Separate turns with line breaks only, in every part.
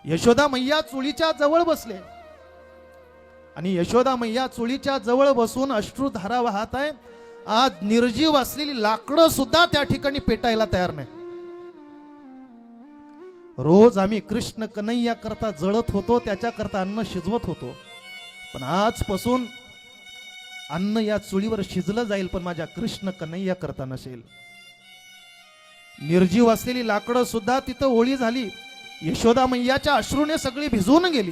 यशोदा मैया चुलीच्या जवळ बसले आणि यशोदा मैया चुलीच्या जवळ बसून अश्रुधारा वाहत आहे. आज निर्जीव असलेली लाकडं सुद्धा त्या ठिकाणी पेटायला तयार नाही. रोज आम्ही कृष्ण कन्हैया करता जळत होतो, त्याच्या करता अन्न शिजवत होतो, पण आजपासून अन्न या चुलीवर शिजलं जाईल, पण माझ्या कृष्ण कन्हैया करता नसेल. निर्जीव असलेली लाकडं सुद्धा तिथं ओळी झाली. यशोदा मैयाच्या अश्रूने सगळी भिजून गेली.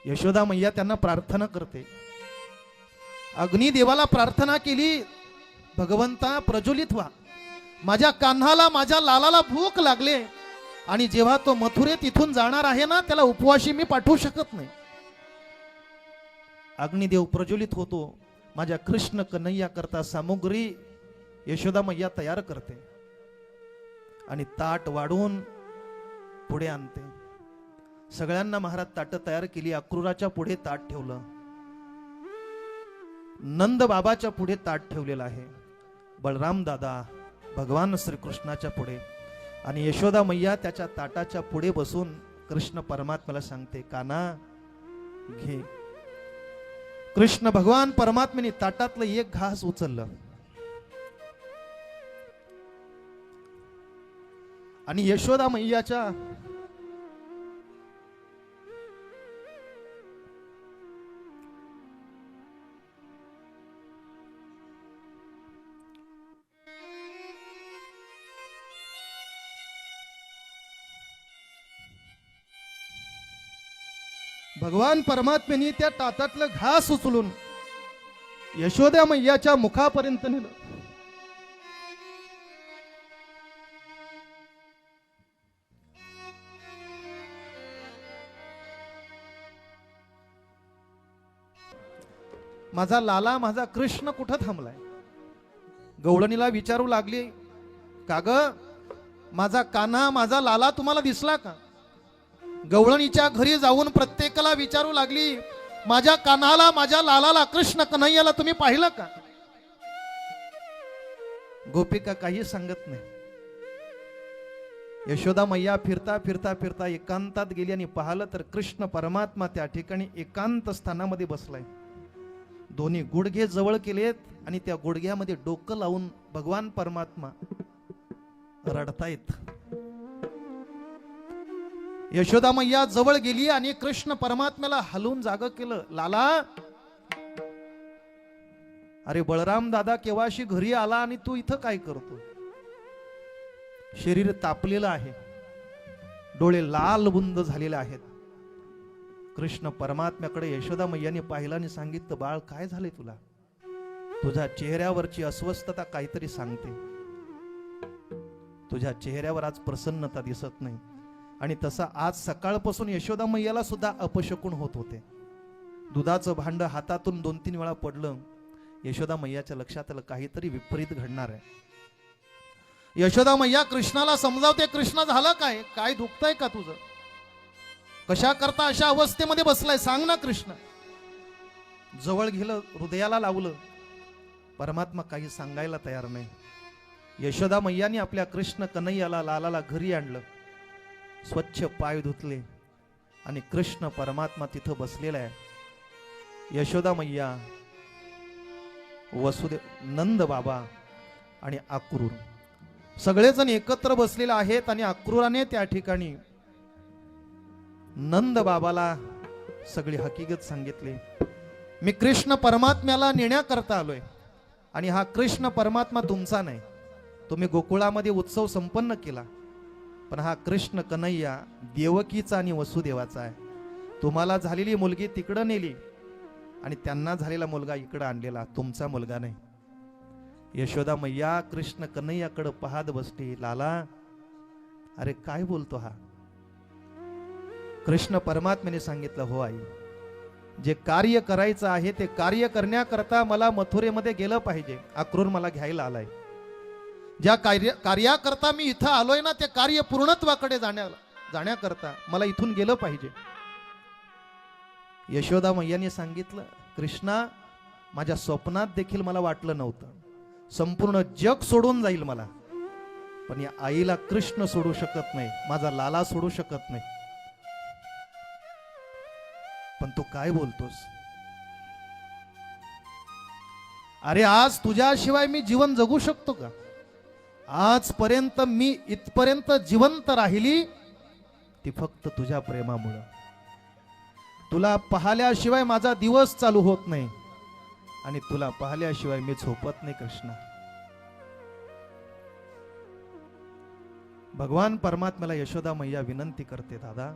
यशोदा मैया त्यांना प्रार्थना करते. अग्निदेवाला प्रार्थना केली, भगवंता प्रज्वलित व्हा, माझ्या कान्हाला माझ्या लालाला भूक लागले आणि जेव्हा तो मथुरेत इथून जाणार आहे ना, त्याला उपवाशी मी पाठवू शकत नाही. अग्निदेव प्रज्वलित होतो. माझ्या कृष्ण कन्हैया करता सामुग्री यशोदा मैया तयार करते आणि ताट वाढून पुढे आणते. सगळ्यांना महाराज ताट तयार केली. अक्रूराच्या पुढे ताट ठेवलं, नंद बाबाच्या पुढे ताट ठेवलेलं आहे, बलराम दादा भगवान श्रीकृष्णाच्या पुढे, आणि यशोदा मैया त्याच्या ताटाच्या पुढे बसून कृष्ण परमात्म्याला सांगते, काना घे. कृष्ण भगवान परमात्म्याने ताटातलं एक घास उचललं आणि यशोदा मैयाच्या भगवान परमात्म्याने त्या ताटातलं घास उचलून यशोदा मैयाच्या मुखापर्यंत नेलं. माझा लाला माझा कृष्ण कुठं थांबलाय? गवळणीला विचारू लागली, का ग माझा कान्हा माझा लाला तुम्हाला दिसला का? गवळणीच्या घरी जाऊन प्रत्येकाला विचारू लागली, माझ्या कान्हाला माझ्या लालाला कृष्ण कन्हैयाला तुम्ही पाहिलं का? गोपिका काही सांगत नाही. यशोदा मैया फिरता फिरता फिरता एकांतात गेली आणि पाहिलं तर कृष्ण परमात्मा त्या ठिकाणी एकांत स्थानामध्ये बसलाय. दोन्ही गुडघे जवळ केलेत आणि त्या गुडघ्यामध्ये डोकं लावून भगवान परमात्मा रडतायत. यशोदा मैया जवळ गेली आणि कृष्ण परमात्म्याला हलवून जागं केलं. लाला, अरे बळराम दादा केव्हाशी घरी आला आणि तू इथं काय करतो? शरीर तापलेलं आहे, डोळे लाल बुंद झालेले आहेत. कृष्ण परमात्म्याकडे यशोदा मैयाने पाहिलं आणि सांगितलं, बाळ काय झाले तुला? तुझ्या चेहऱ्यावरची अस्वस्थता काहीतरी सांगते. तुझ्या चेहऱ्यावर आज प्रसन्नता दिसत नाही. आणि तसा आज सकाळपासून यशोदा मैयाला सुद्धा अपशकुन होत होते. दुधाचं भांड हातातून 2-3 वेळा पडलं. यशोदा मैयाच्या लक्षात आलं काहीतरी विपरीत घडणार आहे. यशोदा मैया कृष्णाला समजावते, कृष्ण झालं काय? काय दुखतंय का तुझं? कशा करता अशा अवस्थेमध्ये बसलाय सांग ना कृष्ण. जवळ गेलं, हृदयाला लावलं. परमात्मा काही सांगायला तयार नाही. यशोदा मैयाने आपल्या कृष्ण कन्हैयाला लालाला घरी आणलं, स्वच्छ पाय धुतले आणि कृष्ण परमात्मा तिथं बसलेला आहे. यशोदा मैया, वसुदेव, नंद बाबा आणि अक्रूर सगळेजण एकत्र बसलेले आहेत. आणि अक्रूराने त्या ठिकाणी नंद बाबाला सगळी हकीकत सांगितली. मी कृष्ण परमात्म्याला नेण्याकरता आलोय आणि हा कृष्ण परमात्मा तुमचा नाही. तुम्ही गोकुळामध्ये उत्सव संपन्न केला, पण हा कृष्ण कन्हैया देवकीचा आणि वसुदेवाचा आहे. तुम्हाला झालेली मुलगी तिकडं नेली आणि त्यांना झालेला मुलगा इकडं आणलेला, तुमचा मुलगा नाही. यशोदा मैया कृष्ण कन्हैयाकडे पाहत बसली. लाला, अरे काय बोलतो हा? कृष्ण परमात्म्याने सांगितलं, हो आई, जे कार्य करायचं आहे ते कार्य करण्याकरता मला मथुरेमध्ये गेलं पाहिजे. अक्रूर मला घ्यायला आलाय. ज्या कार्याकरता मी इथं आलोय ना, ते कार्य पूर्णत्वाकडे जाण्याकरता मला इथून गेलं पाहिजे. यशोदा मैयाने सांगितलं, कृष्णा, माझ्या स्वप्नात देखील मला वाटलं नव्हतं संपूर्ण जग सोडून जाईल मला. पण या आईला कृष्ण सोडू शकत नाही, माझा लाला सोडू शकत नाही. पण तू काय बोलतोस? अरे आज तुझ्याशिवाय मी जीवन जगू शकतो का? आजपर्यंत मी इथपर्यंत जिवंत राहिली ती फक्त तुझ्या प्रेमामुळे. तुला पाहिल्याशिवाय माझा दिवस चालू होत नाही आणि तुला पाहिल्याशिवाय मी झोपत नाही कृष्णा. भगवान परमात्म्याला यशोदा मैया विनंती करते, दादा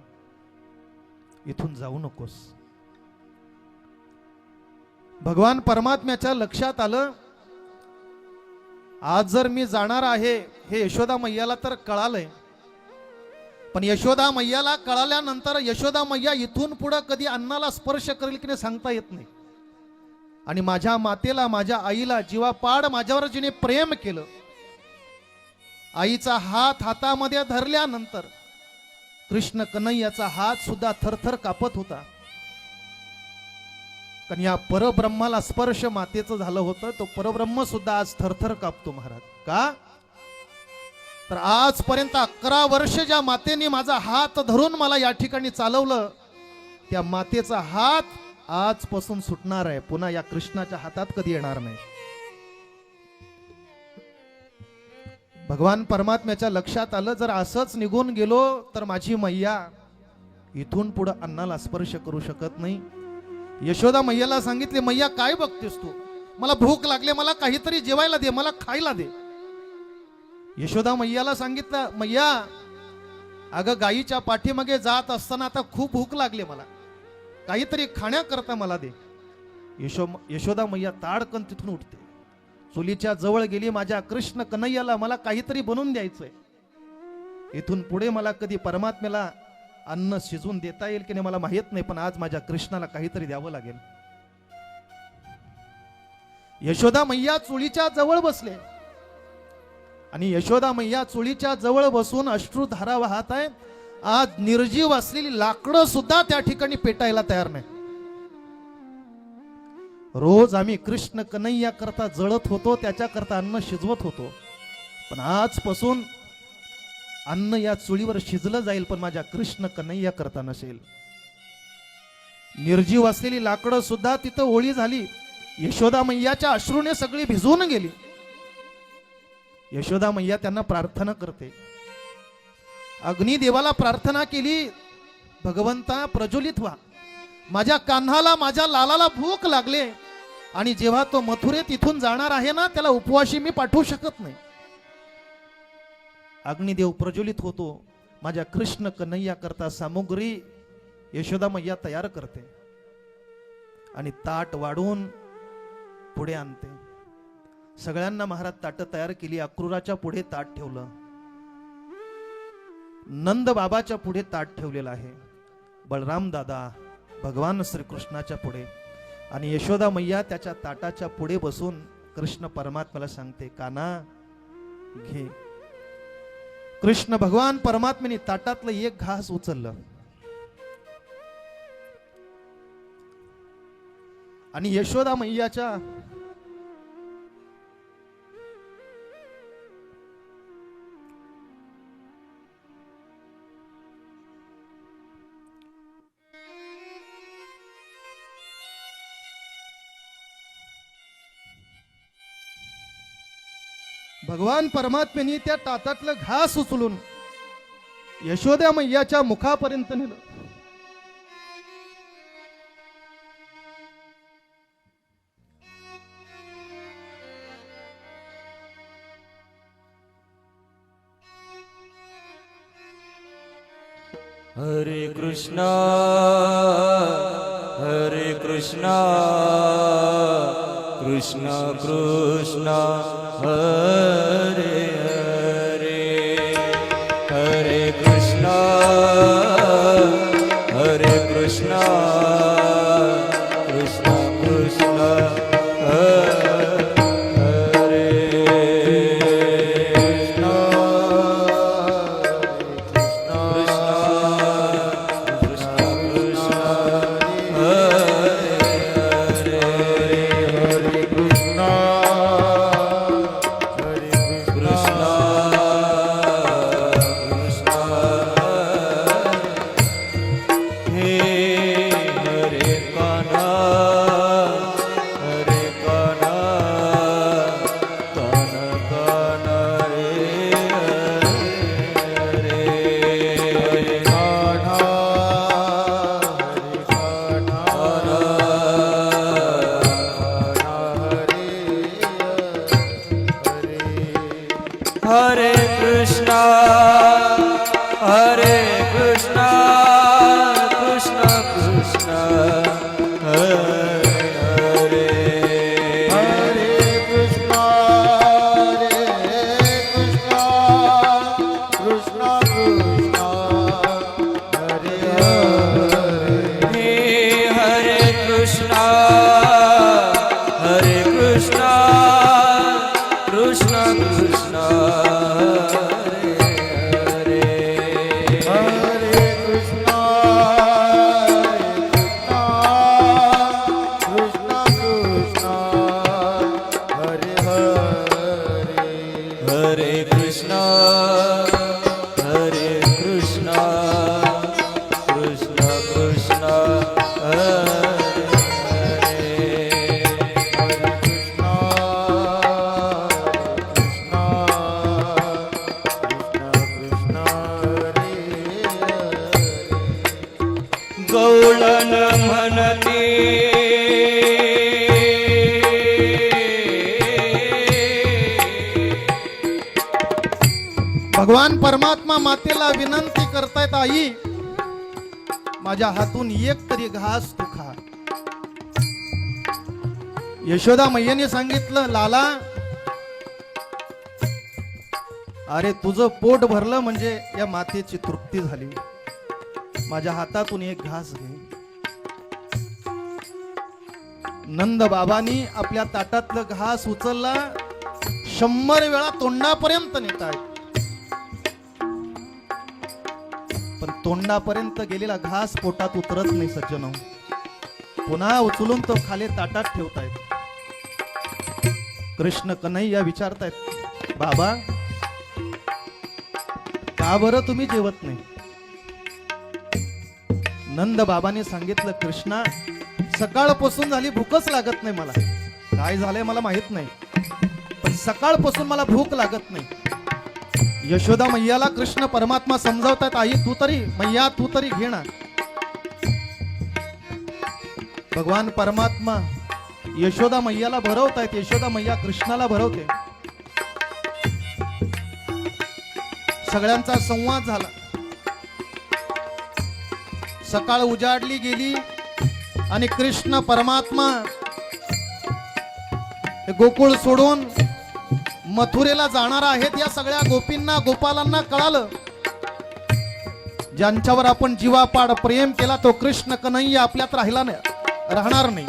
इथून जाऊ नकोस. भगवान परमात्म्याच्या लक्षात आलं, आज जर मी जाणार आहे हे यशोदा मैयाला तर कळालंय, पण यशोदा मैयाला कळाल्यानंतर यशोदा मैया इथून पुढे कधी अन्नाला स्पर्श करेल की नाही सांगता येत नाही. आणि माझ्या मातेला, माझ्या आईला जीवापाड माझ्यावर जिने प्रेम केलं, आईचा हात हातामध्ये धरल्यानंतर कृष्ण कन्हैयाचा हात सुद्धा थरथर कापत होता. कारण या परब्रह्माला स्पर्श मातेचं झालं होतं, तो परब्रह्म सुद्धा आज थरथर कापतो महाराज. का तर आजपर्यंत 11 वर्ष ज्या मातेने माझा हात धरून मला या ठिकाणी चालवलं, त्या मातेचा हात आजपासून सुटणार आहे, पुन्हा या कृष्णाच्या हातात कधी येणार नाही. भगवान परमात्म्याच्या लक्षात आलं, जर असंच निघून गेलो तर माझी मैया इथून पुढे अन्नाला स्पर्श करू शकत नाही. यशोदा मैयाला सांगितले, मैया काय बघतेस तू? मला भूक लागले, मला काहीतरी जेवायला दे, मला खायला दे. यशोदा मैयाला सांगितलं, मैया अगं गाईच्या पाठीमागे जात असताना आता खूप भूक लागली, मला काहीतरी खाण्याकरता मला दे. यशोदा मैया ताडकन तिथून उठते, चुलीच्या जवळ गेली, माझ्या कृष्ण कन्हैयाला मला काहीतरी बनवून द्यायचंय. इथून पुढे मला कधी परमात्म्याला अन्न शिजवून देता येईल की नाही मला माहित नाही, पण आज माझ्या कृष्णाला काहीतरी द्यावं लागेल. यशोदा मैया चुलीच्या जवळ बसले आणि यशोदा मैया चुलीच्या जवळ बसून अश्रुधारा वाहत आहे. आज निर्जीव असलेली लाकडं सुद्धा त्या ठिकाणी पेटायला तयार नाही. रोज आम्ही कृष्ण कन्हैया करता जळत होतो, त्याच्या करता अन्न शिजवत होतो, पण आजपासून अन्न या चुलीवर शिजलं जाईल, पण माझ्या कृष्ण कन्हैया करता नसेल. निर्जीव असलेली लाकडं सुद्धा तिथं ओळी झाली. यशोदा मैयाच्या अश्रूने सगळी भिजून गेली. यशोदा मैया त्यांना प्रार्थना करते, अग्निदेवाला प्रार्थना केली, भगवंता प्रज्वलित व्हा, माझ्या कान्हाला, माझ्या लालाला भूक लागले आणि जेव्हा तो मथुरेत इथून जाणार आहे ना, त्याला उपवाशी मी पाठवू शकत नाही. अग्निदेव प्रज्वलित होतो, माझ्या कृष्ण कन्हैया करता सामुग्री यशोदा मैया तयार करते आणि ताट वाढून पुढे आणते. सगळ्यांना महाराज ताट तयार केली. अक्रूराच्या पुढे ताट ठेवलं, नंद बाबाच्या पुढे ताट ठेवलेलं आहे, बलराम दादा भगवान श्रीकृष्णाच्या पुढे, आणि यशोदा मैया त्याच्या ताटाच्या पुढे बसून कृष्ण परमात्म्याला सांगते, काना घे. कृष्ण भगवान परमात्म्याने ताटातलं एक घास उचललं आणि यशोदा मैयाच्या भगवान परमात्म्याने त्या ताटातलं घास उचलून यशोदा मैयाच्या मुखापर्यंत नेलं.
हरे कृष्णा कृष्ण कृष्ण हरे हरे, हरे कृष्णा कृष्ण कृष्ण Krishna गवळण म्हणती
भगवान परमात्मा मातेला विनंती करतायत, आई माझ्या हातून एक तरी घास तू खा. यशोदा मैयाने सांगितलं, लाला अरे तुझं पोट भरलं म्हणजे या मातेची तृप्ती झाली, माझ्या हातातून एक घास घे. नंद बाबांनी आपल्या ताटातलं घास उचलला, 100 वेळा तोंडापर्यंत नेताय, पण तोंडापर्यंत गेलेला घास पोटात उतरत नाही. सज्जनो, पुन्हा उचलून तो खाली ताटात ठेवतायत. कृष्ण कन्हैया विचारतायत, बाबा का बरं तुम्ही जेवत नाही? नंद बाबांनी सांगितलं, कृष्णा सकाळपासून झाली, भूकच लागत नाही मला. काय झालंय मला माहित नाही, पण सकाळपासून मला भूक लागत नाही. यशोदा मैयाला कृष्ण परमात्मा समजावतात, आई तू तरी, मैया तू तरी घे ना. भगवान परमात्मा यशोदा मैयाला भरवतायत, यशोदा मैया कृष्णाला भरवते. सगळ्यांचा संवाद झाला. सकाळ उजाडली गेली आणि कृष्ण परमात्मा गोकुळ सोडून मथुरेला जाणार आहेत. या सगळ्या गोपींना गोपालांना कळालं, ज्यांच्यावर आपण जीवापाड प्रेम केला तो कृष्ण कन्हैया आपल्यात राहणार नाही.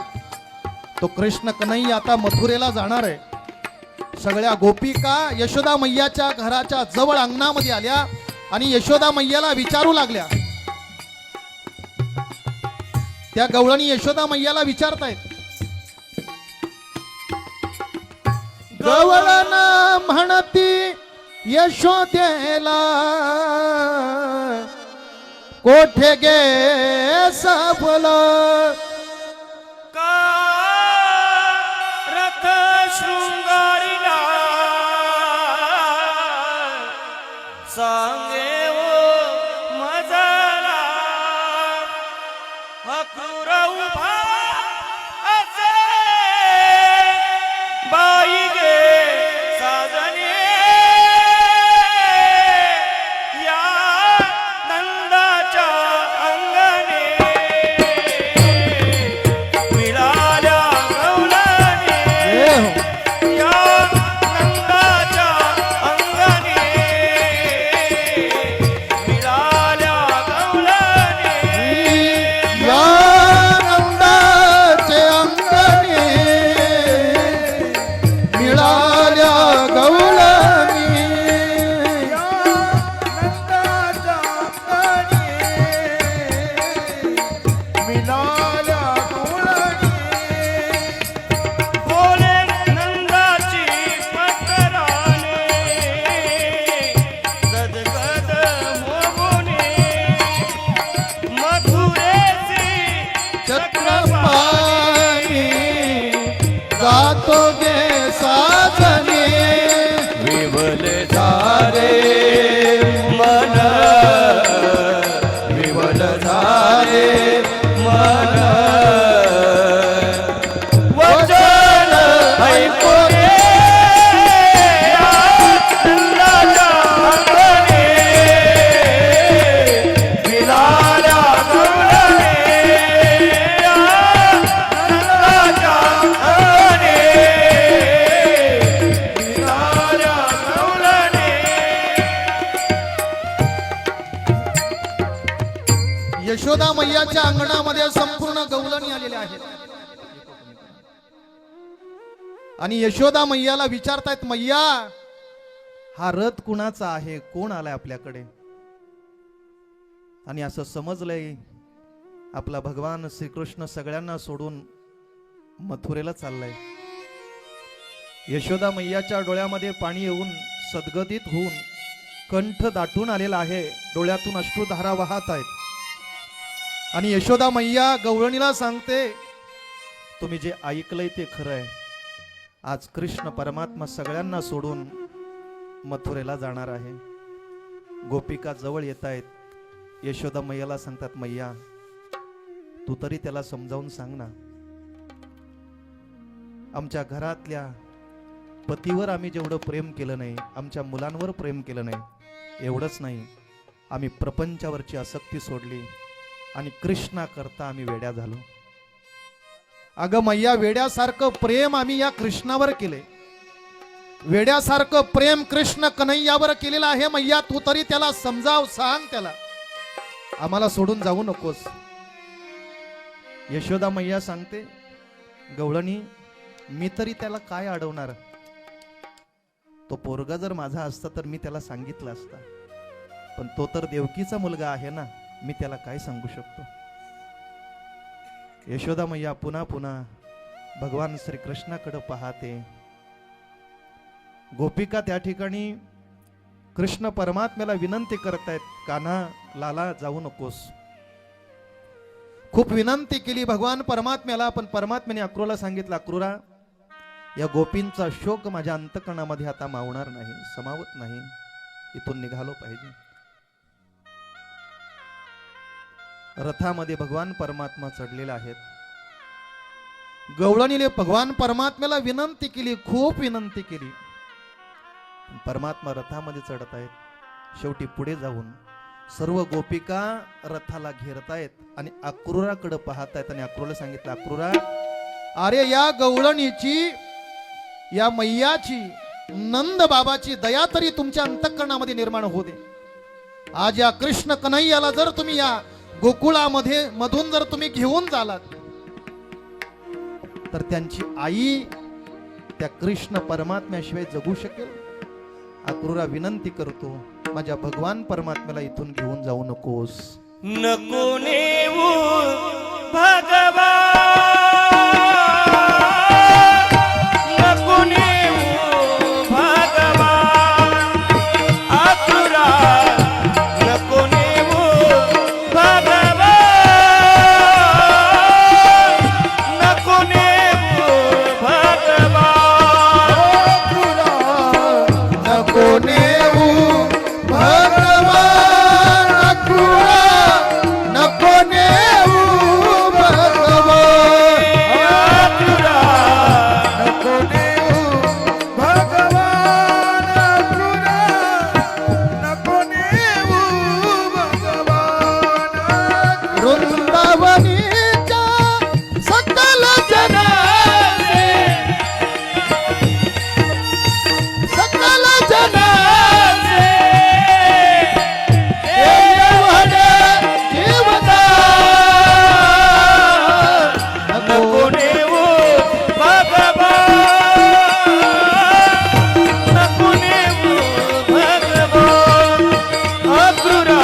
तो कृष्ण कन्हैया आता मथुरेला जाणार आहे. सगळ्या गोपिका यशोदा मैयाच्या घराच्या जवळ अंगणामध्ये आल्या आणि यशोदा मैयाला विचारू लागल्या. त्या गवळणी यशोदा मैयाला विचारतायत, गवळण म्हणती यशोदेला कोठे गे सबल,
का रथ शृंगारीला सांगे ओ मजला अक्रूर उभा असे बाई गे साजने या नंदाच्या अंगणे मिळाल्या गवळणी या नंदाच्या अंगणे मिळाल्या गवळणी
या नंदाचे अंगणे मिळाल्या गवळणी.
बोले नंदाची पत्राने गदगद मोगुने मथुरेची
चक्रपाणी जातो गे साजने,
विवल झारे मन विवल झारे मन वचन ऐको रे या नंदाच्या अंगणे मिळाल्या गवळणी या नंदाच्या अंगणे मिळाल्या गवळणी.
यशोदा मैयाच्या अंगणामध्ये संपूर्ण गवळणी आलेल्या आहेत आणि यशोदा मैयाला विचारतायत, मैया हा रथ कुणाचा आहे, कोण आलाय आपल्याकडे? आणि असं समजलंय आपला भगवान श्रीकृष्ण सगळ्यांना सोडून मथुरेला चाललाय. यशोदा मैयाच्या डोळ्यामध्ये पाणी येऊन सद्गदित होऊन कंठ दाटून आलेला आहे, डोळ्यातून अश्रुधारा वाहत आहेत. आणि यशोदा मैया गवळणीला सांगते, तुम्ही जे ऐकलंय ते खरं आहे. आज कृष्ण परमात्मा सगळ्यांना सोडून मथुरेला जाणार आहे. गोपिका जवळ येत आहेत. यशोदा मैयाला सांगतात, मैया तू तरी त्याला समजावून सांग ना. आमच्या घरातल्या पतीवर आम्ही जेवढं प्रेम केलं नाही, आमच्या मुलांवर प्रेम केलं नाही, एवढंच नाही, आम्ही प्रपंचावरची आसक्ती सोडली आणि कृष्णा करता आम्ही वेड्या झालो. अगं मैया, वेड्यासारखं प्रेम आम्ही या कृष्णावर केले, वेड्यासारखं प्रेम कृष्ण कन्हैयावर केलेलं आहे. मैया, तू तरी त्याला समजाव, सांग त्याला, आम्हाला सोडून जाऊ नकोस. यशोदा मैया सांगते, गवळणी, मी तरी त्याला काय अडवणार? तो पोरगा जर माझा असता तर मी त्याला सांगितलं असता, पण तो तर देवकीचा मुलगा आहे ना, मी त्याला काय सांगू शकतो? यशोदा मैया पुन्हा पुन्हा भगवान श्रीकृष्णाकडे पाहते. गोपिका त्या ठिकाणी कृष्ण परमात्म्याला विनंती करतायत, कान्हा, लाला, जाऊ नकोस. खूप विनंती केली भगवान परमात्म्याला, पण परमात्म्याने अक्रूरला सांगितलं, अक्रूरा, या गोपींचा शोक माझ्या अंतकरणामध्ये आता मावणार नाही, समावत नाही, इथून निघालो पाहिजे. रथामध्ये भगवान परमात्मा चढलेले आहेत. गवळणीने भगवान परमात्म्याला विनंती केली, खूप विनंती केली, परमात्मा रथामध्ये चढत आहेत. शेवटी पुढे जाऊन सर्व गोपिका रथाला घेरतायत आणि अक्रूराकडे पाहतायत आणि अक्रूरला सांगितलं, अक्रूरा, अरे या गवळणीची, या मैयाची, नंद बाबाची दया तरी तुमच्या अंतःकरणामध्ये निर्माण होऊ दे. आज या कृष्ण कन्हैयाला जर तुम्ही या गोकुळामध्ये मधून जर तुम्ही घेऊन जालात तर त्यांची आई त्या कृष्ण परमात्म्याशिवाय जगू शकेल? अक्रूरा विनंती करतो, माझ्या भगवान परमात्म्याला इथून घेऊन जाऊ नकोस.
नको नेऊ भगवान, नको नेऊ भगवान, अक्रूरा, नको नेऊ भगवान, नको नेऊ भगवान,
नको नेऊ भगवान, अक्रूरा, नको नेऊ भगवान,
अक्रूरा, नको नेऊ भगवान, अक्रूरा, नको नेऊ भगवान.
वृंदावनीच्या सकल जनाचे, सकल जनाचे एवढ जीवदान,
नको नेऊ भगवान, नको नेऊ भगवान, अक्रूरा,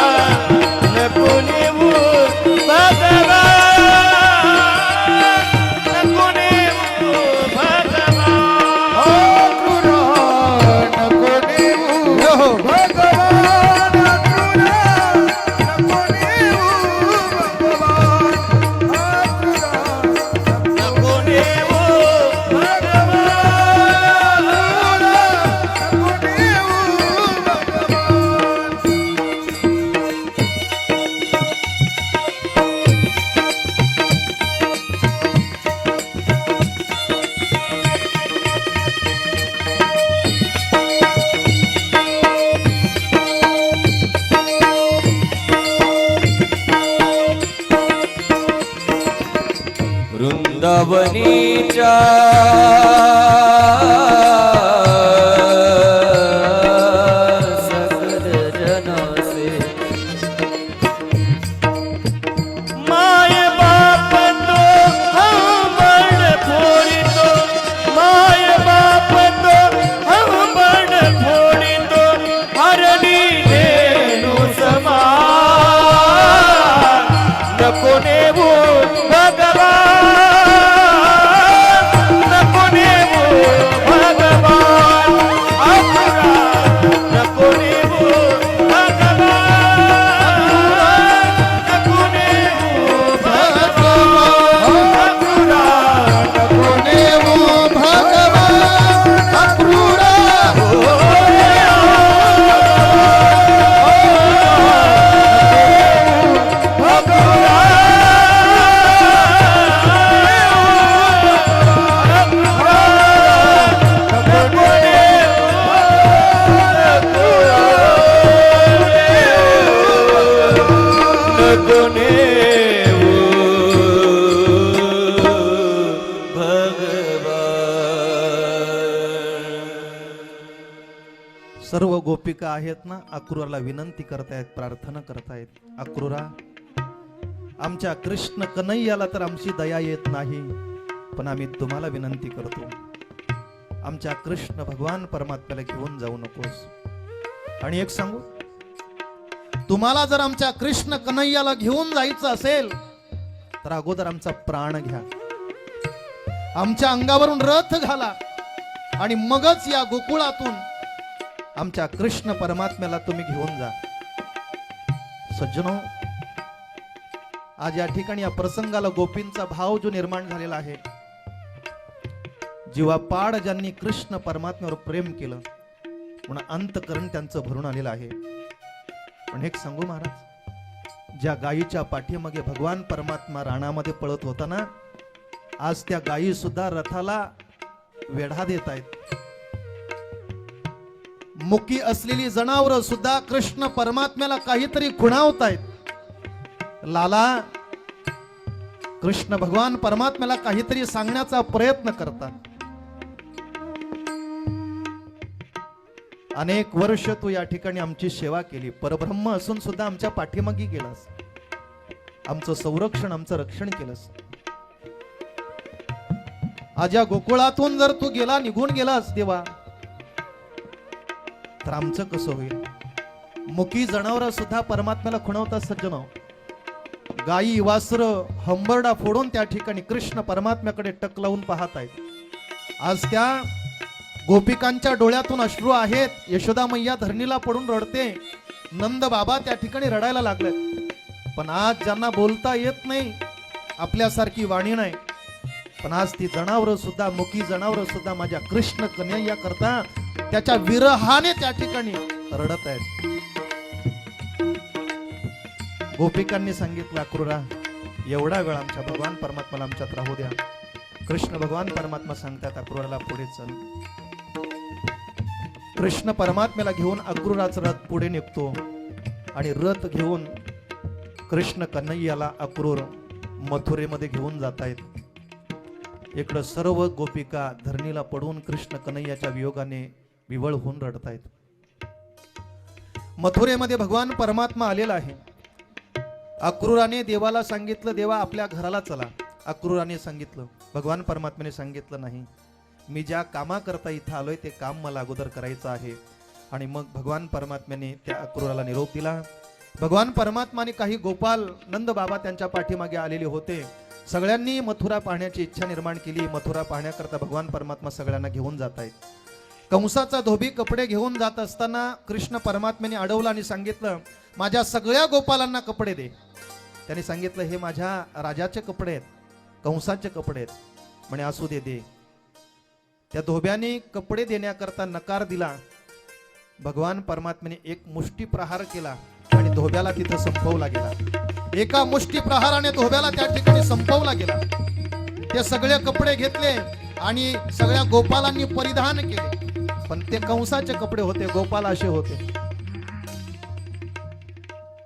नको नेऊ भगवान, नको नेऊ भगवान, अक्रूरा, नको नेऊ भगवान, अक्रूरा, नको नेऊ भगवान, अक्रूरा, नको नेऊ भगवान, नको नेऊ भगवान. वृंदावनीच्या सकल जनासे माय बाप तो हमण फोडितो, माय बाप तो हमण फोडितो, हरणी धेनु समान, नको नेऊ भगवान, नको नेऊ गुणेव भगवान.
सर्व गोपिका आहेत ना, अक्रूराला विनंती करतायत, प्रार्थना करतायत. अक्रूरा, आमच्या कृष्ण कन्हैयाला तर आमची दया येत नाही, पण आम्ही तुम्हाला विनंती करतो, आमच्या कृष्ण भगवान परमात्म्याला घेऊन जाऊ नकोस. आणि एक सांगू, तुम्हाला जर आमच्या कृष्ण कन्हैयाला घेऊन जायचं असेल तर अगोदर आमचा प्राण घ्या, आमच्या अंगावरून रथ घाला, आणि मगच या गोकुळातून आमच्या कृष्ण परमात्म्याला तुम्ही घेऊन जा. सज्जनो, आज या ठिकाणी या प्रसंगाला गोपींचा भाव जो निर्माण झालेला आहे, जीवापाड ज्यांनी कृष्ण परमात्म्यावर प्रेम केलं म्हणून अंतकरण त्यांचं भरून आलेलं आहे. पण एक सांगू महाराज, ज्या गायीच्या पाठीमागे भगवान परमात्मा रानामध्ये पळत होता ना, आज त्या गायी सुद्धा रथाला वेढा देत आहेत. मुकी असलेली जनावरं सुद्धा कृष्ण परमात्म्याला काहीतरी खुणावतायत. लाला, कृष्ण भगवान परमात्म्याला काहीतरी सांगण्याचा प्रयत्न करतात. अनेक वर्ष तू या ठिकाणी आमची सेवा केली, परब्रह्म असून सुद्धा आमच्या पाठीमागे गेलास, आमचं संरक्षण, आमचं रक्षण केलंस. आज या गोकुळातून जर तू निघून गेलास देवा, तर आमचं कसं होईल? मुकी जनावर सुद्धा परमात्म्याला खुणवतात. सज्जनो, गायी, वासर, हंबरडा फोडून त्या ठिकाणी कृष्ण परमात्म्याकडे टक लावून पाहत आहेत. आज त्या गोपिकांच्या डोळ्यातून अश्रू आहेत. यशोदा मैया धरणीला पडून रडते, नंद बाबा त्या ठिकाणी रडायला लागले. पण आज ज्यांना बोलता येत नाही, आपल्यासारखी वाणी नाही, पण आज ती जनावर सुद्धा, मुकी जनावर सुद्धा माझ्या कृष्ण कन्हैया करता त्याच्या विरहाने त्या ठिकाणी रडत आहेत. गोपिकांनी सांगितलं, अक्रूरा, एवढा वेळ आमच्या भगवान परमात्म्याला आमच्यात राहू द्या. कृष्ण भगवान परमात्मा सांगतात अक्रूराला, पुढे चल. कृष्ण परमात्म्याला घेऊन अक्रूराचा रथ पुढे निघतो, आणि रथ घेऊन कृष्ण कन्हैयाला अक्रूर मथुरेमध्ये घेऊन जात आहेत. इकडं सर्व गोपिका धरणीला पडून कृष्ण कन्हैयाच्या वियोगाने विवळ होऊन रडत आहेत. मथुरेमध्ये भगवान परमात्मा आलेला आहे. अक्रूराने देवाला सांगितलं, देवा आपल्या घराला चला. अक्रूराने सांगितलं, भगवान परमात्म्याने सांगितलं, नाही, मी ज्या कामाकरता इथं आलोय ते काम मला अगोदर करायचं आहे. आणि मग भगवान परमात्म्याने त्या अक्रूराला निरोप दिला. भगवान परमात्माने काही गोपाल, नंद बाबा त्यांच्या पाठीमागे आलेले होते, सगळ्यांनी मथुरा पाहण्याची इच्छा निर्माण केली. मथुरा पाहण्याकरता भगवान परमात्मा सगळ्यांना घेऊन जात आहेत. कंसाचा धोबी कपडे घेऊन जात असताना कृष्ण परमात्म्याने अडवलं आणि सांगितलं, माझ्या सगळ्या गोपालांना कपडे दे. त्याने सांगितलं, हे माझ्या राजाचे कपडे आहेत, कंसाचे कपडे आहेत. म्हणे असू दे, दे. त्या धोब्याने कपडे देण्याकरता नकार दिला. भगवान परमात्म्याने एक मुष्टी प्रहार केला आणि धोब्याला तिथं संपवला गेला. एका मुष्टी प्रहाराने धोब्याला त्या ठिकाणी संपवला गेला. ते सगळे कपडे घेतले आणि सगळ्या गोपालांनी परिधान केले, पण ते कंसाचे कपडे होते, गोपाल असे होते.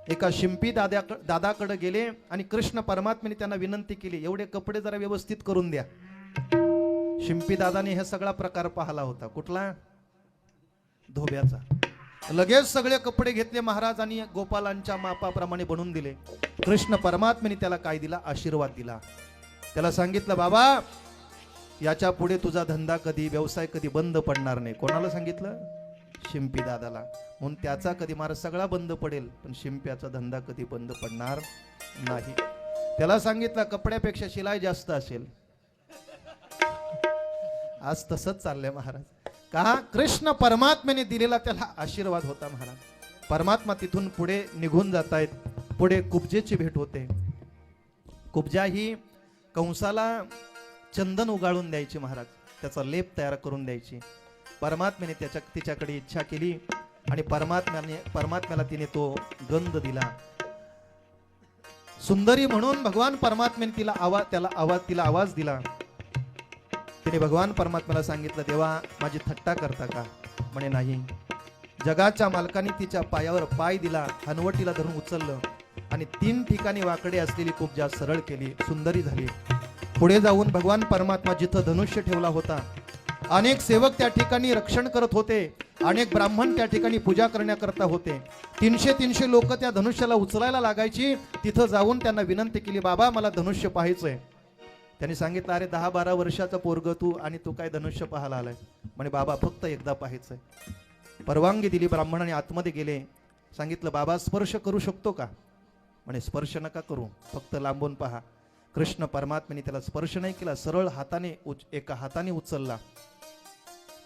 एका शिंपी दादाकडे गेले आणि कृष्ण परमात्म्याने त्यांना विनंती केली, एवढे कपडे जरा व्यवस्थित करून द्या. शिंपी दादाने हे सगळा प्रकार पाहिला होता. कुठला? धोब्याचा. लगेच सगळे कपडे घेतले महाराजांनी, गोपालांच्या मापाप्रमाणे बनवून दिले. कृष्ण परमात्म्याने त्याला काय दिला? आशीर्वाद दिला. त्याला सांगितलं, बाबा, याच्या पुढे तुझा धंदा कधी, व्यवसाय कधी बंद पडणार नाही. कोणाला सांगितलं? शिंपी दादाला. म्हणून त्याचा कधी मार सगळा बंद पडेल, पण शिंप्याचा धंदा कधी बंद पडणार नाही. त्याला सांगितलं, कपड्यापेक्षा शिलाई जास्त असेल. आज तसंच चाललंय महाराज. का? कृष्ण परमात्म्याने दिलेला त्याला आशीर्वाद होता महाराज. परमात्मा तिथून पुढे निघून जात आहेत. पुढे कुब्जेची भेट होते. कुब्जा ही कंसाला चंदन उगाळून द्यायची महाराज, त्याचा लेप तयार करून द्यायची. परमात्म्याने तिच्याकडे इच्छा केली आणि परमात्म्याला तिने तो गंध दिला. सुंदरी म्हणून भगवान परमात्म्याने तिला आवाज दिला. तिने भगवान परमात्म्याला सांगितलं, देवा, माझी थट्टा करता का? म्हणे नाही. जगाच्या मालकाने तिच्या पायावर पाय दिला, हनवटीला धरून उचललं आणि 3 ठिकाणी वाकडे असलेली कुब्जा सरळ केली, सुंदरी झाली. पुढे जाऊन भगवान परमात्मा जिथं धनुष्य ठेवला होता, अनेक सेवक त्या ठिकाणी रक्षण करत होते, अनेक ब्राह्मण त्या ठिकाणी पूजा करण्याकरता होते. 300 लोक त्या धनुष्याला उचलायला लागायची. तिथं जाऊन त्यांना विनंती केली, बाबा मला धनुष्य पाहायचंय. त्यांनी सांगितलं, अरे 10-12 वर्षाचा पोरग तू आणि तू काय धनुष्य पाहायला आलाय? म्हणे बाबा फक्त एकदा पाहायचंय. परवानगी दिली. ब्राह्मणाने आतमध्ये गेले. सांगितलं, बाबा स्पर्श करू शकतो का? म्हणे स्पर्श नका करू, फक्त लांबून पहा. कृष्ण परमात्म्याने त्याला स्पर्श नाही केला, सरळ हाताने एका हाताने उचलला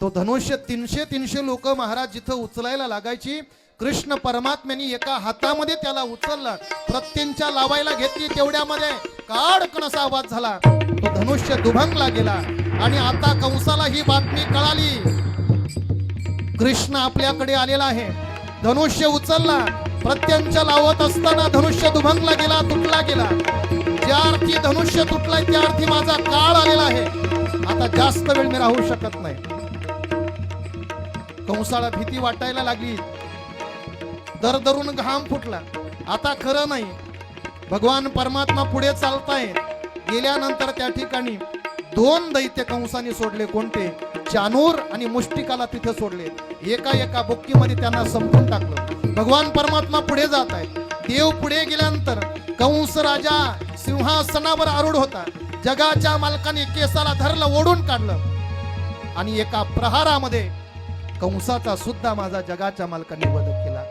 तो धनुष्य. 300 लोक महाराज जिथं उचलायला लागायची, कृष्ण परमात्म्याने एका हातामध्ये त्याला उचलला. प्रत्येंच्या लावायला घेतली तेवढ्यामध्ये काडकन असा आवाज झाला, तो धनुष्य दुभंगला गेला. आणि आता कंसाला ही बातमी कळाली, कृष्ण आपल्याकडे आलेला आहे. धनुष्य उचलला, प्रत्यंच्या लावत असताना धनुष्य दुभंगला गेला, तुटला गेला. ज्या अर्थी धनुष्य तुटलाय त्या अर्थी माझा काळ आलेला आहे. आता जास्त वेळ मी राहू शकत नाही. कंसाला भीती वाटायला लागली, दरदरून घाम फुटला. आता खरं नाही. भगवान परमात्मा पुढे चालताय. गेल्यानंतर त्या ठिकाणी 2 दैत्य कंसाने सोडले. कोणते? चानूर आणि मुष्टिकाला तिथे सोडले. एका बुक्कीमध्ये त्यांना संपून टाकलं. भगवान परमात्मा पुढे जात आहेत. देव पुढे गेल्यानंतर कंस राजा सिंहासनावर आरूढ होता. जगाच्या मालकाने केसाला धरलं, ओढून काढलं आणि एका प्रहारामध्ये कंसाचा सुद्धा माझा जगाच्या मालकाने वध केला.